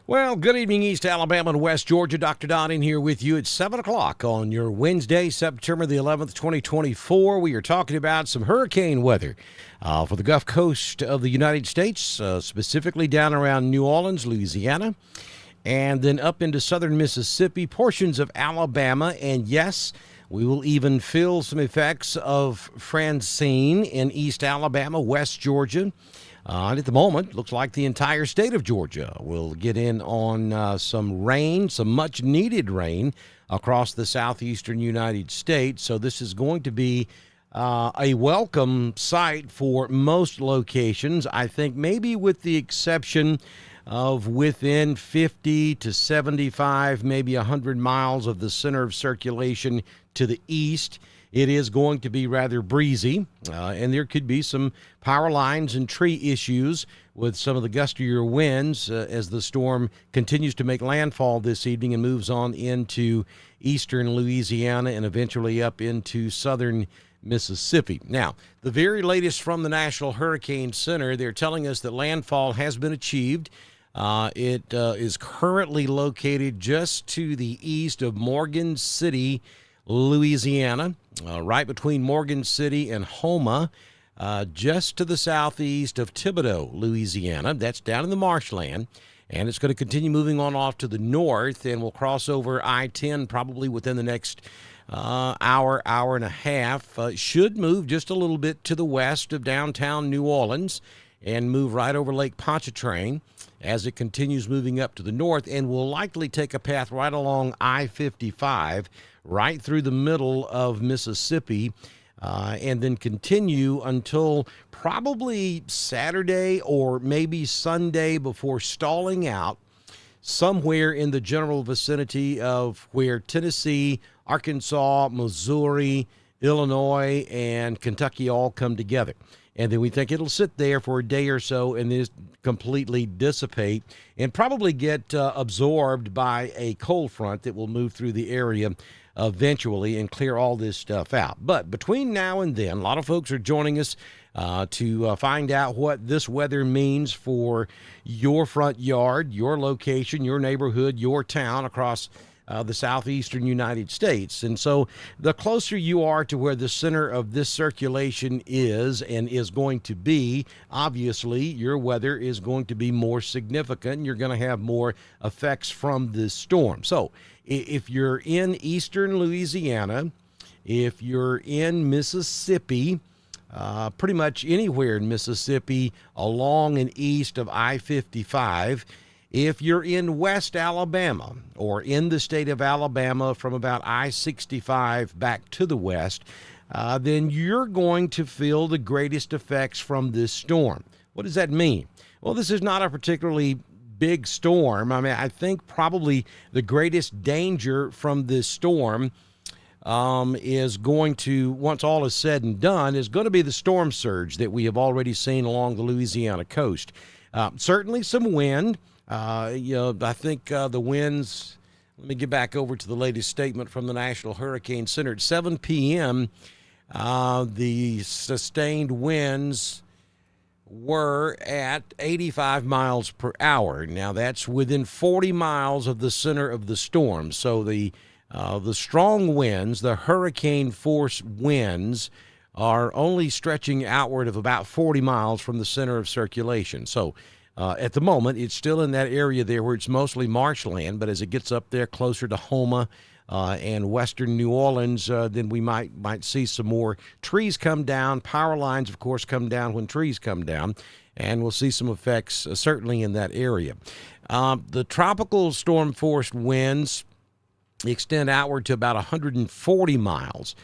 Well, good evening, East Alabama and West Georgia. Dr. Don in here with you at 7 o'clock on your Wednesday, September the 11th, 2024. We are talking about some hurricane weather for the Gulf Coast of the United States, specifically down around New Orleans, Louisiana, and then up into southern Mississippi, portions of Alabama, and yes, we will even feel some effects of Francine in East Alabama, West Georgia. And at the moment, looks like the entire state of Georgia will get in on some rain, some much-needed rain across the southeastern United States. So this is going to be a welcome sight for most locations, I think, maybe with the exception of within 50 to 75, maybe 100 miles of the center of circulation to the east. It is going to be rather breezy, and there could be some power lines and tree issues with some of the gustier winds as the storm continues to make landfall this evening and moves on into eastern Louisiana and eventually up into southern Mississippi. Now, the very latest from the National Hurricane Center, they're telling us that landfall has been achieved. It is currently located just to the east of Morgan City, Louisiana, right between Morgan City and Houma, just to the southeast of Thibodaux, Louisiana. That's down in the marshland, and it's going to continue moving on off to the north, and will cross over I-10 probably within the next hour and a half. Should move just a little bit to the west of downtown New Orleans and move right over Lake Pontchartrain as it continues moving up to the north, and will likely take a path right along I-55 right through the middle of Mississippi, and then continue until probably Saturday or maybe Sunday before stalling out somewhere in the general vicinity of where Tennessee, Arkansas, Missouri, Illinois, and Kentucky all come together. And then we think it'll sit there for a day or so and then completely dissipate and probably get absorbed by a cold front that will move through the area eventually and clear all this stuff out. But between now and then, a lot of folks are joining us to find out what this weather means for your front yard, your location, your neighborhood, your town across the southeastern United States. And so the closer you are to where the center of this circulation is and is going to be, obviously your weather is going to be more significant. You're going to have more effects from this storm. So if you're in eastern Louisiana, if you're in Mississippi, pretty much anywhere in Mississippi along and east of I-55, if you're in West Alabama or in the state of Alabama from about I-65 back to the west, then you're going to feel the greatest effects from this storm. What does that mean? Well, this is not a particularly big storm. I mean, I think probably the greatest danger from this storm is going to, once all is said and done, is going to be the storm surge that we have already seen along the Louisiana coast. Certainly some wind. I think the winds, let me get back over to the latest statement from the National Hurricane Center. At 7 p.m., the sustained winds were at 85 miles per hour. Now, that's within 40 miles of the center of the storm. So the strong winds, the hurricane force winds, are only stretching outward of about 40 miles from the center of circulation. So at the moment, it's still in that area there where it's mostly marshland, but as it gets up there closer to Houma and western New Orleans, then we might see some more trees come down. Power lines, of course, come down when trees come down, and we'll see some effects certainly in that area. The tropical storm-force winds extend outward to about 140 miles.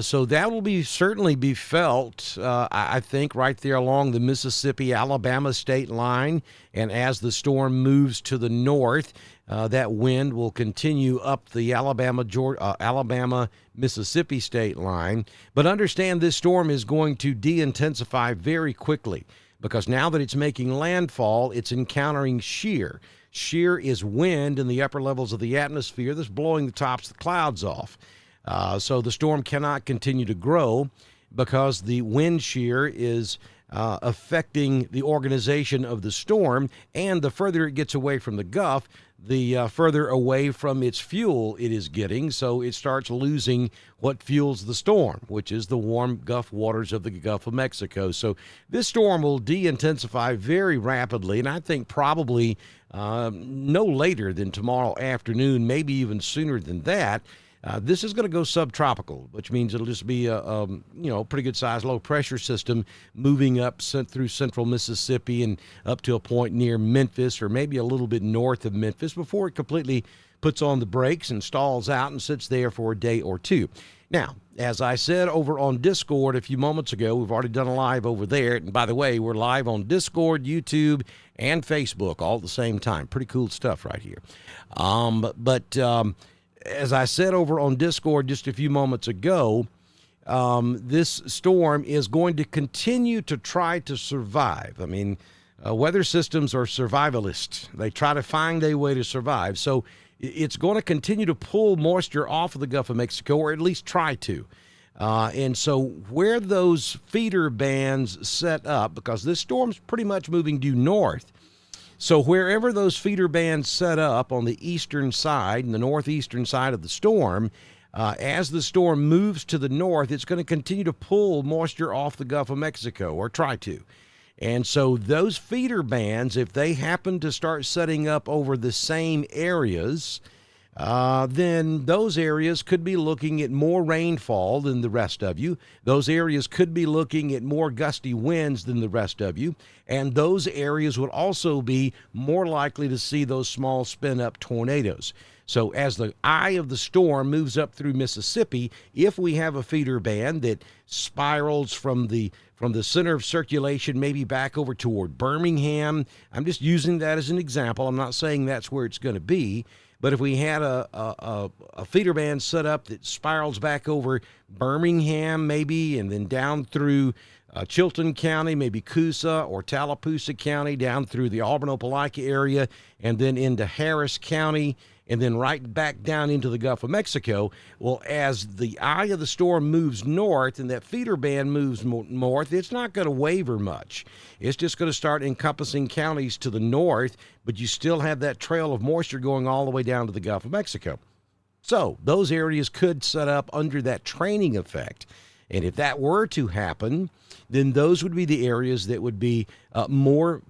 So that will certainly be felt, I think, right there along the Mississippi-Alabama state line. And as the storm moves to the north, that wind will continue up the Alabama-Mississippi state line. But understand this storm is going to de-intensify very quickly because now that it's making landfall, it's encountering shear. Shear is wind in the upper levels of the atmosphere that's blowing the tops of the clouds off. So the storm cannot continue to grow because the wind shear is affecting the organization of the storm. And the further it gets away from the Gulf, the further away from its fuel it is getting. So it starts losing what fuels the storm, which is the warm Gulf waters of the Gulf of Mexico. So this storm will de-intensify very rapidly, and I think probably no later than tomorrow afternoon, maybe even sooner than that. This is going to go subtropical, which means it'll just be a pretty good sized low pressure system moving up through central Mississippi and up to a point near Memphis, or maybe a little bit north of Memphis, before it completely puts on the brakes and stalls out and sits there for a day or two. Now, as I said over on Discord a few moments ago, we've already done a live over there. And by the way, we're live on Discord, YouTube, and Facebook all at the same time. Pretty cool stuff right here. As I said over on Discord just a few moments ago, this storm is going to continue to try to survive. I mean, weather systems are survivalists. They try to find a way to survive. So it's going to continue to pull moisture off of the Gulf of Mexico, or at least try to. And so where those feeder bands set up, because this storm's pretty much moving due north, so wherever those feeder bands set up on the eastern side and the northeastern side of the storm, as the storm moves to the north, it's going to continue to pull moisture off the Gulf of Mexico, or try to. And so those feeder bands, if they happen to start setting up over the same areas, then those areas could be looking at more rainfall than the rest of you. Those areas could be looking at more gusty winds than the rest of you. And those areas would also be more likely to see those small spin-up tornadoes. So as the eye of the storm moves up through Mississippi, if we have a feeder band that spirals from the center of circulation maybe back over toward Birmingham, I'm just using that as an example. I'm not saying that's where it's going to be. But if we had a feeder band set up that spirals back over Birmingham maybe, and then down through Chilton County, maybe Coosa or Tallapoosa County, down through the Auburn-Opelika area, and then into Harris County, and then right back down into the Gulf of Mexico. Well, as the eye of the storm moves north and that feeder band moves north, it's not going to waver much. It's just going to start encompassing counties to the north, but you still have that trail of moisture going all the way down to the Gulf of Mexico. So those areas could set up under that training effect. And if that were to happen, then those would be the areas that would be more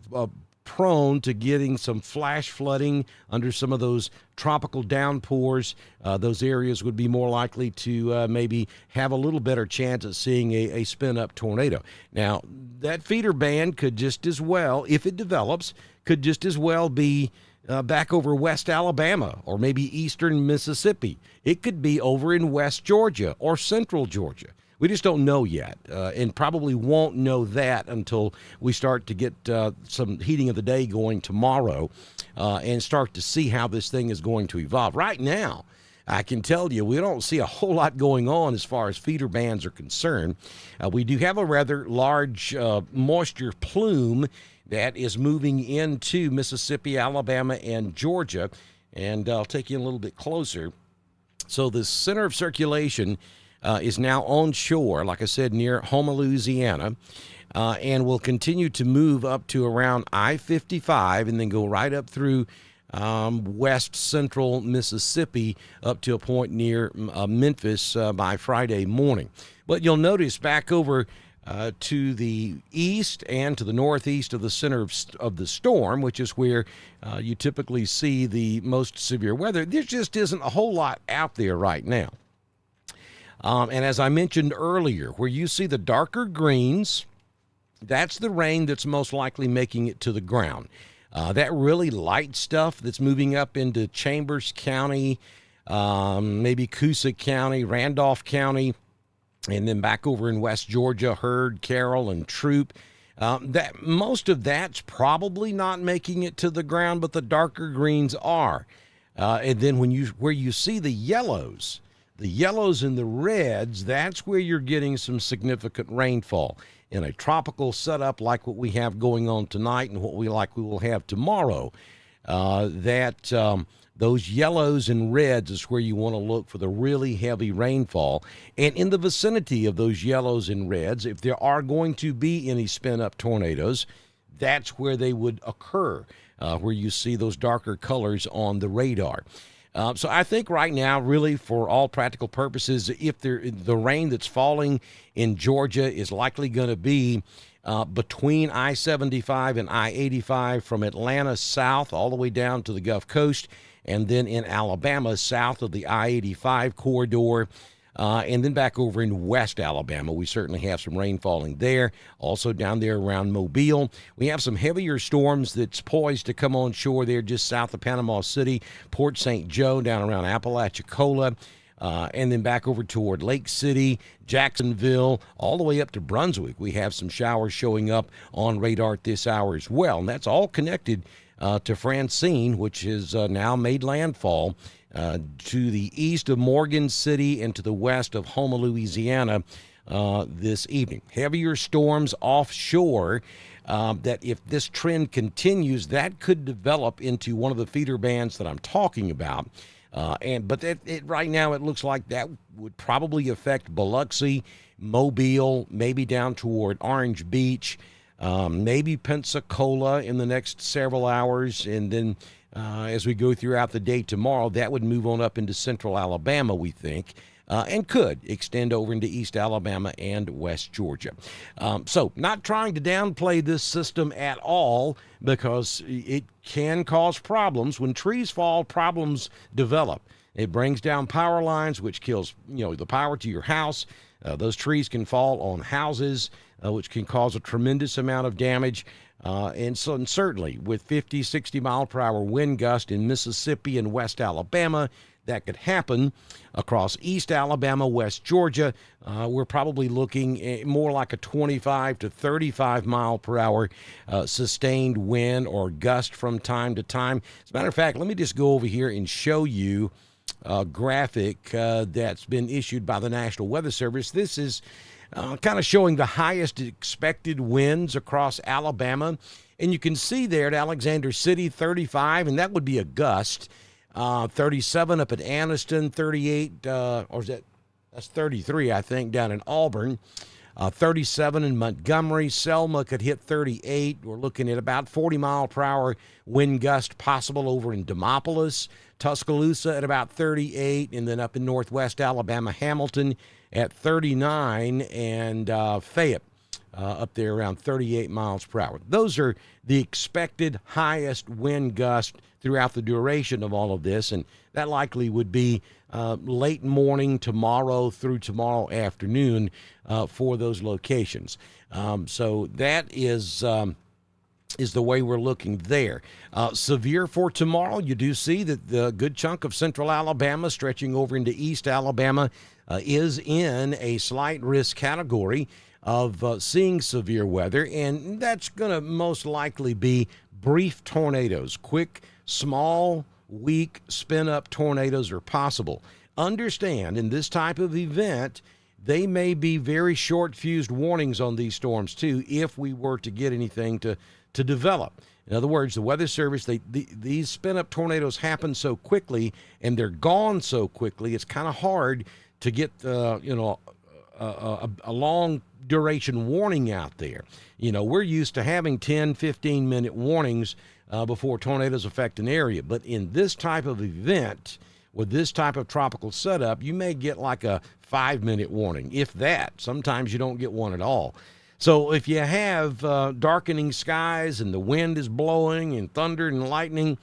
prone to getting some flash flooding under some of those tropical downpours. Those areas would be more likely to maybe have a little better chance at seeing a spin-up tornado. Now, that feeder band could just as well, if it develops, could just as well be back over West Alabama or maybe eastern Mississippi. It could be over in West Georgia or central Georgia. We just don't know yet, and probably won't know that until we start to get some heating of the day going tomorrow and start to see how this thing is going to evolve. Right now, I can tell you we don't see a whole lot going on as far as feeder bands are concerned. We do have a rather large moisture plume that is moving into Mississippi, Alabama, and Georgia, and I'll take you a little bit closer. So the center of circulation is now on shore, like I said, near Houma, Louisiana, and will continue to move up to around I-55 and then go right up through west central Mississippi up to a point near Memphis by Friday morning. But you'll notice back over to the east and to the northeast of the center of the storm, which is where you typically see the most severe weather, there just isn't a whole lot out there right now. And as I mentioned earlier, where you see the darker greens, that's the rain that's most likely making it to the ground. That really light stuff that's moving up into Chambers County, maybe Coosa County, Randolph County, and then back over in West Georgia, Heard, Carroll, and Troop. That most of that's probably not making it to the ground, but the darker greens are. And then where you see the yellows and the reds, that's where you're getting some significant rainfall. In a tropical setup like what we have going on tonight and what we will have tomorrow, the Those yellows and reds is where you want to look for the really heavy rainfall. And in the vicinity of those yellows and reds, if there are going to be any spin-up tornadoes, that's where they would occur, where you see those darker colors on the radar. So I think right now, really, for all practical purposes, if the rain that's falling in Georgia is likely going to be between I-75 and I-85 from Atlanta south all the way down to the Gulf Coast, and then in Alabama south of the I-85 corridor, and then back over in West Alabama. We certainly have some rain falling there. Also down there around Mobile. We have some heavier storms that's poised to come on shore there just south of Panama City, Port St. Joe, down around Apalachicola, and then back over toward Lake City, Jacksonville, all the way up to Brunswick. We have some showers showing up on radar at this hour as well, and that's all connected to Francine, which has now made landfall to the east of Morgan City and to the west of Houma, Louisiana this evening. Heavier storms offshore that if this trend continues, that could develop into one of the feeder bands that I'm talking about. But right now it looks like that would probably affect Biloxi, Mobile, maybe down toward Orange Beach, maybe Pensacola in the next several hours, and then as we go throughout the day tomorrow, that would move on up into central Alabama, we think, and could extend over into East Alabama and West Georgia. So not trying to downplay this system at all, because it can cause problems. When trees fall, problems develop. It brings down power lines, which kills, the power to your house. Those trees can fall on houses, which can cause a tremendous amount of damage. And certainly with 50, 60 mile per hour wind gust in Mississippi and West Alabama, that could happen across East Alabama, West Georgia. We're probably looking more like a 25 to 35 mile per hour sustained wind or gust from time to time. As a matter of fact, let me just go over here and show you a graphic that's been issued by the National Weather Service. This is kind of showing the highest expected winds across Alabama. And you can see there at Alexander City, 35, and that would be a gust. 37 up at Anniston, 38, that's 33, I think, down in Auburn. 37 in Montgomery. Selma could hit 38. We're looking at about 40 mile per hour wind gust possible over in Demopolis. Tuscaloosa at about 38, and then up in northwest Alabama, Hamilton at 39, and Fayette up there around 38 miles per hour. Those are the expected highest wind gust throughout the duration of all of this, and that likely would be late morning tomorrow through tomorrow afternoon for those locations. So that is the way we're looking there. Severe for tomorrow, you do see that the good chunk of central Alabama stretching over into East Alabama is in a slight risk category of seeing severe weather, and that's going to most likely be brief tornadoes. Quick, small, weak, spin-up tornadoes are possible. Understand, in this type of event, they may be very short-fused warnings on these storms, too, if we were to get anything to develop. In other words, the Weather Service, these spin-up tornadoes happen so quickly, and they're gone so quickly, it's kind of hard to get, a long duration warning out there. We're used to having 10, 15-minute warnings before tornadoes affect an area. But in this type of event, with this type of tropical setup, you may get like a 5-minute warning, if that. Sometimes you don't get one at all. So if you have darkening skies and the wind is blowing and thunder and lightning,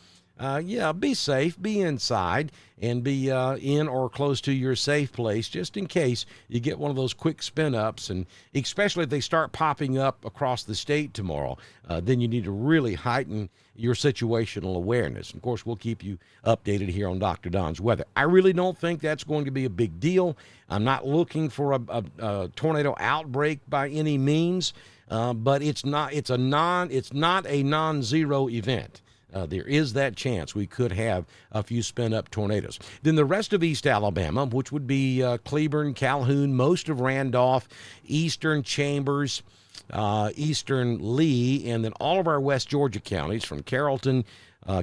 be safe, be inside, and be in or close to your safe place, just in case you get one of those quick spin-ups, and especially if they start popping up across the state tomorrow, then you need to really heighten your situational awareness. Of course, we'll keep you updated here on Dr. Don's Weather. I really don't think that's going to be a big deal. I'm not looking for a tornado outbreak by any means, but it's not a non-zero event. There is that chance we could have a few spin-up tornadoes. Then the rest of East Alabama, which would be Cleburne, Calhoun, most of Randolph, eastern Chambers, eastern Lee, and then all of our West Georgia counties from Carrollton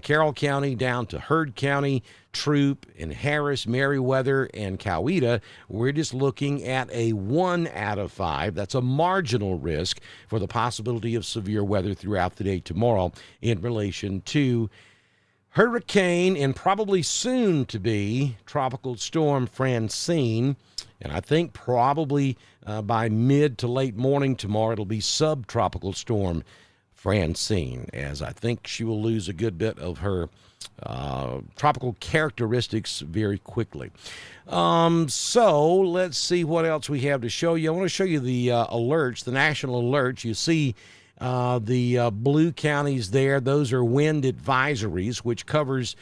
Carroll County down to Heard County, Troup, and Harris, Meriwether, and Coweta, we're just looking at a 1 out of 5. That's a marginal risk for the possibility of severe weather throughout the day tomorrow in relation to hurricane and probably soon to be tropical storm Francine. And I think probably by mid to late morning tomorrow, it'll be subtropical storm Francine, as I think she will lose a good bit of her tropical characteristics very quickly. So let's see what else we have to show you. I want to show you the alerts, the national alerts. You see the blue counties there. Those are wind advisories, which covers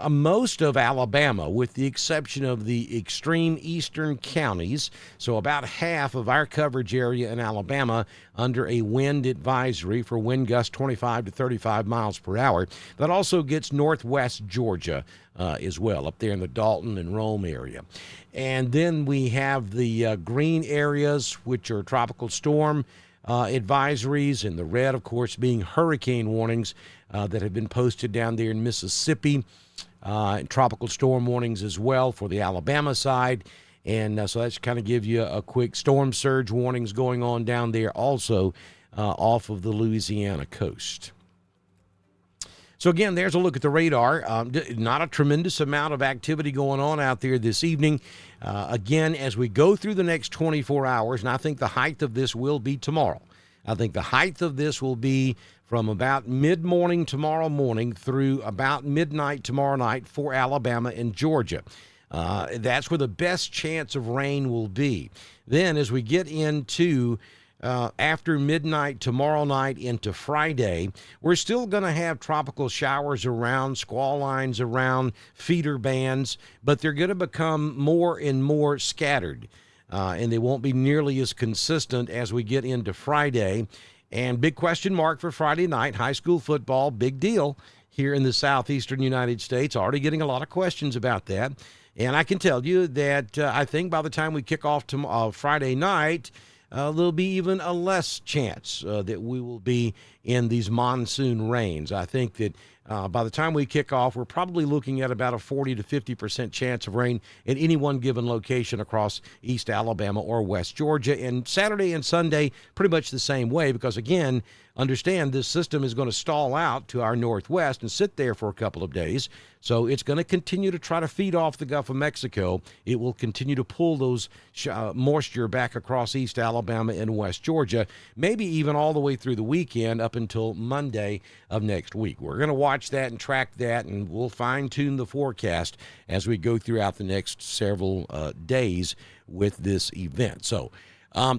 most of Alabama, with the exception of the extreme eastern counties. So about half of our coverage area in Alabama under a wind advisory for wind gusts 25 to 35 miles per hour. That also gets northwest Georgia as well, up there in the Dalton and Rome area. And then we have the green areas, which are tropical storm advisories, and the red, of course, being hurricane warnings that have been posted down there in Mississippi, and tropical storm warnings as well for the Alabama side. And so that's kind of give you a quick storm surge warnings going on down there also off of the Louisiana coast. So again, there's a look at the radar. Not a tremendous amount of activity going on out there this evening. Again, as we go through the next 24 hours, and I think the height of this will be tomorrow. I think the height of this will be from about mid-morning tomorrow morning through about midnight tomorrow night for Alabama and Georgia. That's where the best chance of rain will be. Then as we get into after midnight tomorrow night into Friday, we're still going to have tropical showers around, squall lines around, feeder bands, but they're going to become more and more scattered, and they won't be nearly as consistent as we get into Friday. And big question mark for Friday night, high school football, big deal here in the southeastern United States. Already getting a lot of questions about that. And I can tell you that I think by the time we kick off Friday night, there'll be even a less chance that we will be in these monsoon rains. I think that by the time we kick off, we're probably looking at about a 40 to 50% chance of rain at any one given location across East Alabama or West Georgia. And Saturday and Sunday, pretty much the same way, because again, understand this system is going to stall out to our northwest and sit there for a couple of days. So it's going to continue to try to feed off the Gulf of Mexico. It will continue to pull those moisture back across East Alabama and West Georgia, maybe even all the way through the weekend up until Monday of next week. We're going to watch that and track that, and we'll fine-tune the forecast as we go throughout the next several days with this event. So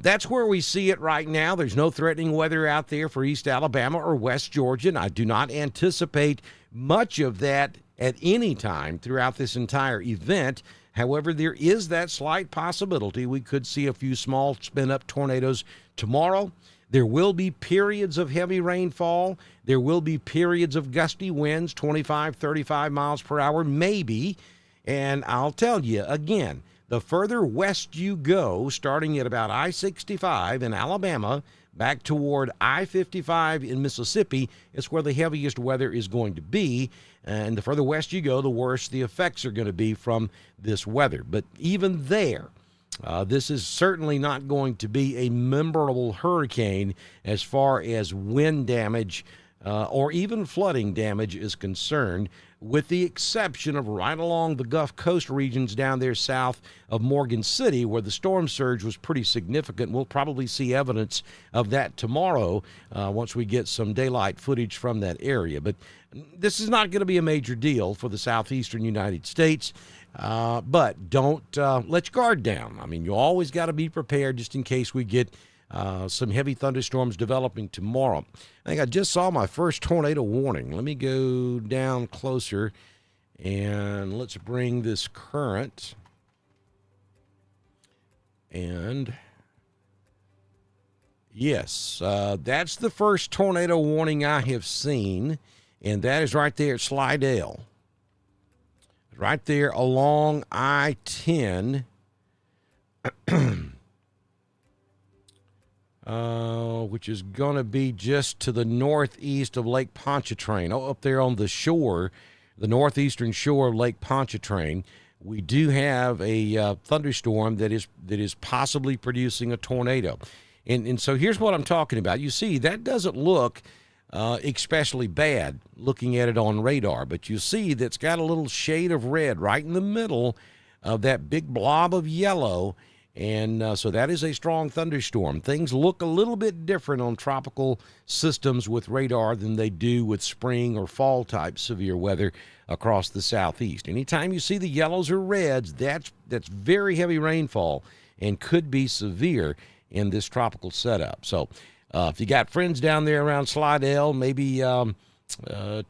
that's where we see it right now. There's no threatening weather out there for East Alabama or West Georgia, and I do not anticipate much of that at any time throughout this entire event. However, there is that slight possibility we could see a few small spin-up tornadoes tomorrow. There will be periods of heavy rainfall. There will be periods of gusty winds, 25, 35 miles per hour, maybe. And I'll tell you, again, the further west you go, starting at about I-65 in Alabama, back toward I-55 in Mississippi, is where the heaviest weather is going to be. And the further west you go, the worse the effects are going to be from this weather. But even there, this is certainly not going to be a memorable hurricane as far as wind damage or even flooding damage is concerned, with the exception of right along the Gulf Coast regions down there south of Morgan City, where the storm surge was pretty significant. We'll probably see evidence of that tomorrow once we get some daylight footage from that area. But this is not going to be a major deal for the southeastern United States. But don't let your guard down. I mean, you always got to be prepared just in case we get some heavy thunderstorms developing tomorrow. I think I just saw my first tornado warning. Let me go down closer and let's bring this current. And yes, that's the first tornado warning I have seen, and that is right there at Slidell. Right there along I-10. which is going to be just to the northeast of Lake Pontchartrain, up there on the shore, the northeastern shore of Lake Pontchartrain. We do have a thunderstorm that is possibly producing a tornado. And so here's what I'm talking about. You see, that doesn't look especially bad looking at it on radar, but you see that's got a little shade of red right in the middle of that big blob of yellow. And so that is a strong thunderstorm. Things look a little bit different on tropical systems with radar than they do with spring or fall type severe weather across the southeast. Anytime you see the yellows or reds, that's very heavy rainfall and could be severe in this tropical setup. So if you got friends down there around Slidell, maybe to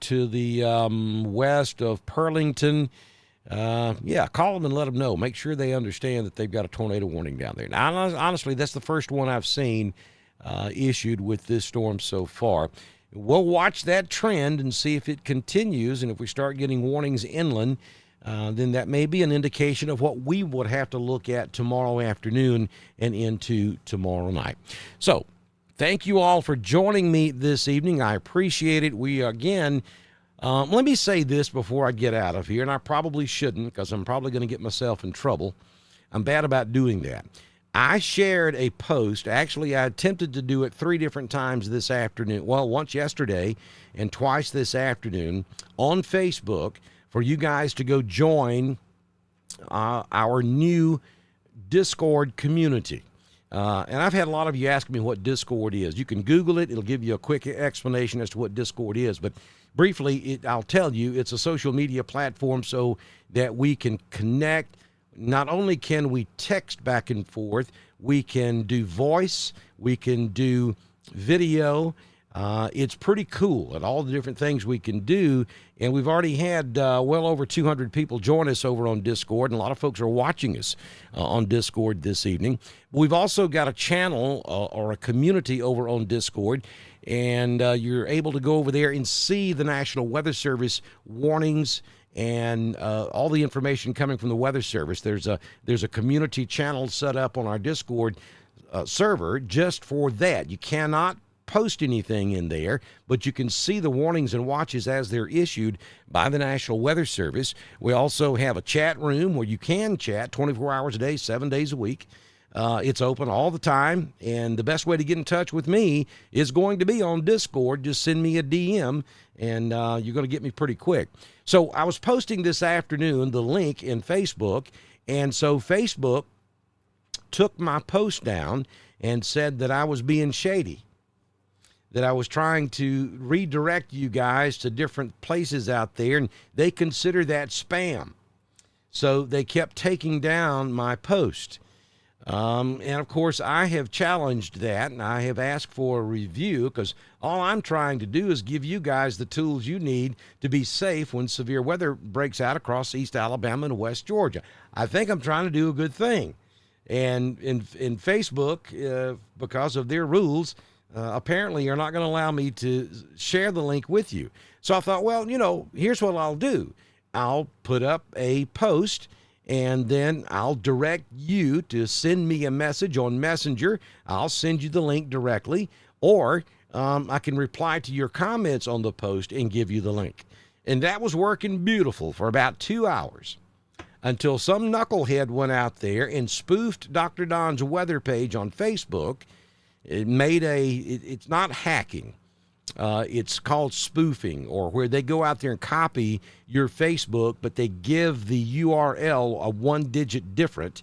the west of Pearlington, call them and let them know. Make sure they understand that they've got a tornado warning down there. Now, honestly, that's the first one I've seen issued with this storm so far. We'll watch that trend and see if it continues, and if we start getting warnings inland, then that may be an indication of what we would have to look at tomorrow afternoon and into tomorrow night. So, thank you all for joining me this evening. I appreciate it. We, again, let me say this before I get out of here, and I probably shouldn't because I'm probably going to get myself in trouble. I'm bad about doing that. I shared a post. Actually, I attempted to do it 3 different times this afternoon. Well, once yesterday and twice this afternoon on Facebook for you guys to go join our new Discord community. And I've had a lot of you ask me what Discord is. You can Google it. It'll give you a quick explanation as to what Discord is. But briefly, I'll tell you, it's a social media platform so that we can connect. Not only can we text back and forth, we can do voice, we can do video. It's pretty cool at all the different things we can do. And we've already had well over 200 people join us over on Discord, and a lot of folks are watching us on Discord this evening. We've also got a channel or a community over on Discord, and you're able to go over there and see the National Weather Service warnings and all the information coming from the Weather Service. There's a community channel set up on our Discord server just for that. You cannot post anything in there, but you can see the warnings and watches as they're issued by the National Weather Service. We also have a chat room where you can chat 24 hours a day, 7 days a week. It's open all the time, and the best way to get in touch with me is going to be on Discord. Just send me a DM, and you're going to get me pretty quick. So I was posting this afternoon the link in Facebook, and so Facebook took my post down and said that I was being shady, that I was trying to redirect you guys to different places out there, and they consider that spam. So they kept taking down my post. And of course, I have challenged that, and I have asked for a review because all I'm trying to do is give you guys the tools you need to be safe when severe weather breaks out across East Alabama and West Georgia. I think I'm trying to do a good thing. And in Facebook, because of their rules, apparently you're not going to allow me to share the link with you. So I thought, well, here's what I'll do. I'll put up a post, and then I'll direct you to send me a message on Messenger. I'll send you the link directly, or I can reply to your comments on the post and give you the link. And that was working beautiful for about 2 hours until some knucklehead went out there and spoofed Dr. Don's weather page on Facebook. It made it's not hacking. It's called spoofing, or where they go out there and copy your Facebook, but they give the URL a 1-digit different.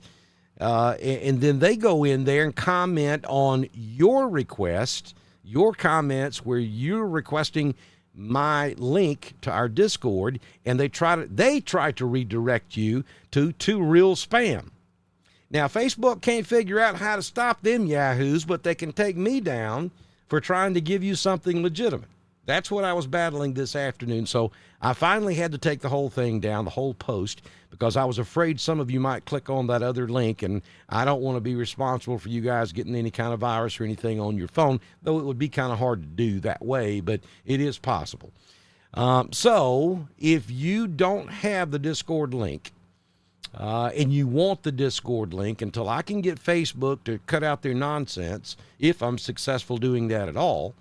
And then they go in there and comment on your request, your comments where you're requesting my link to our Discord, and they try to redirect you to real spam. Now, Facebook can't figure out how to stop them yahoos, but they can take me down for trying to give you something legitimate. That's what I was battling this afternoon. So I finally had to take the whole thing down, the whole post, because I was afraid some of you might click on that other link, and I don't want to be responsible for you guys getting any kind of virus or anything on your phone, though it would be kind of hard to do that way, but it is possible. So if you don't have the Discord link, and you want the Discord link, until I can get Facebook to cut out their nonsense, if I'm successful doing that at all,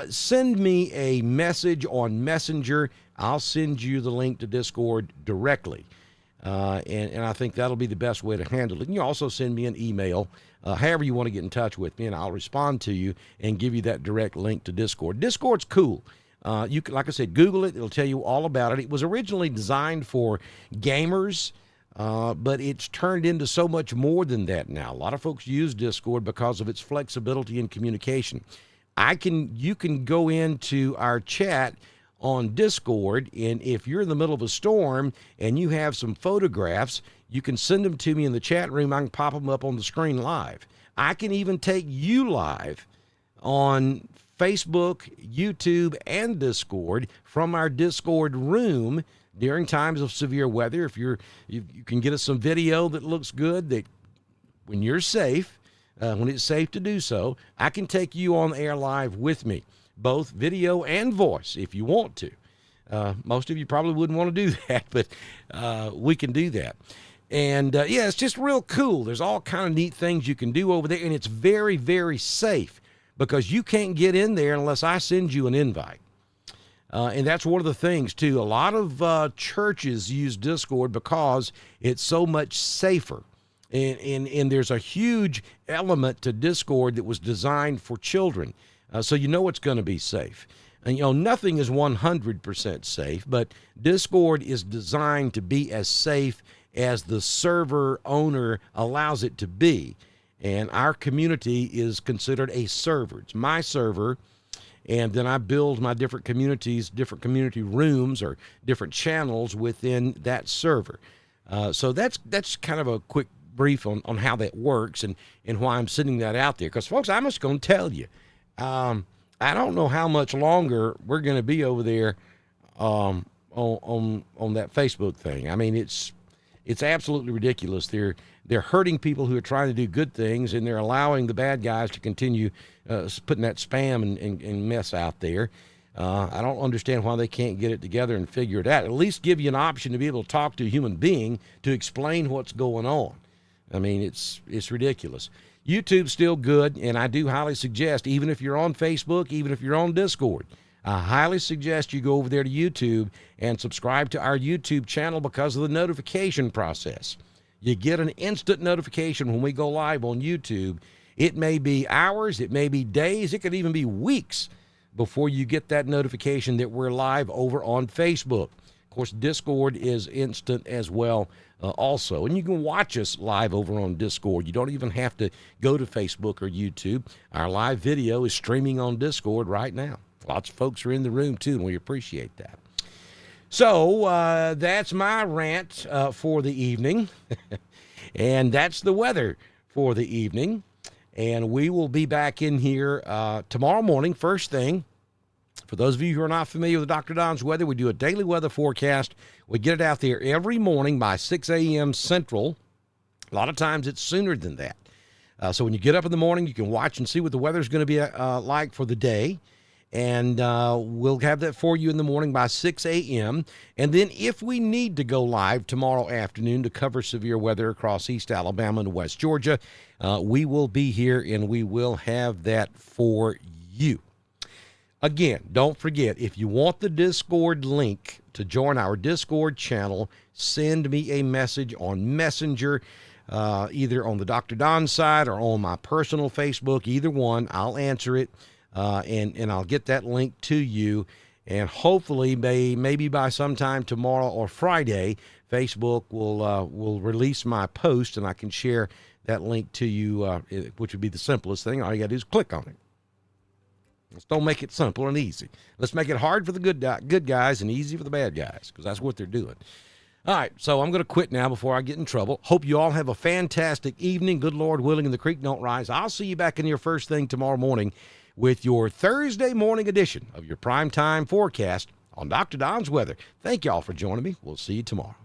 send me a message on Messenger. I'll send you the link to Discord directly. And I think that'll be the best way to handle it. And you also send me an email, however you want to get in touch with me, and I'll respond to you and give you that direct link to Discord. Discord's cool. You can, like I said, Google it. It'll tell you all about it. It was originally designed for gamers, but it's turned into so much more than that now. A lot of folks use Discord because of its flexibility and communication. You can go into our chat on Discord, and if you're in the middle of a storm and you have some photographs, you can send them to me in the chat room. I can pop them up on the screen live. I can even take you live on Facebook, YouTube, and Discord from our Discord room during times of severe weather. If you can get us some video that looks good, that when you're safe, when it's safe to do so, I can take you on air live with me, both video and voice, if you want to. Most of you probably wouldn't want to do that, but we can do that. And yeah, it's just real cool. There's all kind of neat things you can do over there, and it's very, very safe, because you can't get in there unless I send you an invite. And that's one of the things, too. A lot of churches use Discord because it's so much safer. And there's a huge element to Discord that was designed for children. So you know it's going to be safe. And, nothing is 100% safe, but Discord is designed to be as safe as the server owner allows it to be. And our community is considered a server. It's my server, and then I build my different communities, different community rooms or different channels within that server. So that's kind of a quick brief on how that works and why I'm sending that out there. Because, folks, I'm just going to tell you, I don't know how much longer we're going to be over there on that Facebook thing. I mean, it's absolutely ridiculous. They're hurting people who are trying to do good things, and they're allowing the bad guys to continue putting that spam and mess out there. I don't understand why they can't get it together and figure it out. At least give you an option to be able to talk to a human being to explain what's going on. I mean, it's ridiculous. YouTube's still good, and I do highly suggest, even if you're on Facebook, even if you're on Discord, I highly suggest you go over there to YouTube and subscribe to our YouTube channel because of the notification process. You get an instant notification when we go live on YouTube. It may be hours, it may be days, it could even be weeks before you get that notification that we're live over on Facebook. Of course, Discord is instant as well also. And you can watch us live over on Discord. You don't even have to go to Facebook or YouTube. Our live video is streaming on Discord right now. Lots of folks are in the room, too, and we appreciate that. So that's my rant for the evening. And that's the weather for the evening. And we will be back in here tomorrow morning, first thing. For those of you who are not familiar with Dr. Don's weather, we do a daily weather forecast. We get it out there every morning by 6 a.m. Central. A lot of times it's sooner than that. So when you get up in the morning, you can watch and see what the weather's going to be like for the day. And we'll have that for you in the morning by 6 a.m. And then if we need to go live tomorrow afternoon to cover severe weather across East Alabama and West Georgia, we will be here and we will have that for you. Again, don't forget, if you want the Discord link to join our Discord channel, send me a message on Messenger, either on the Dr. Don side or on my personal Facebook, either one. I'll answer it, and I'll get that link to you. And hopefully, maybe by sometime tomorrow or Friday, Facebook will release my post, and I can share that link to you, which would be the simplest thing. All you got to do is click on it. Let's don't make it simple and easy. Let's make it hard for the good guys and easy for the bad guys, because that's what they're doing. All right, so I'm going to quit now before I get in trouble. Hope you all have a fantastic evening. Good Lord willing, and the creek don't rise. I'll see you back in your first thing tomorrow morning with your Thursday morning edition of your primetime forecast on Dr. Don's Weather. Thank you all for joining me. We'll see you tomorrow.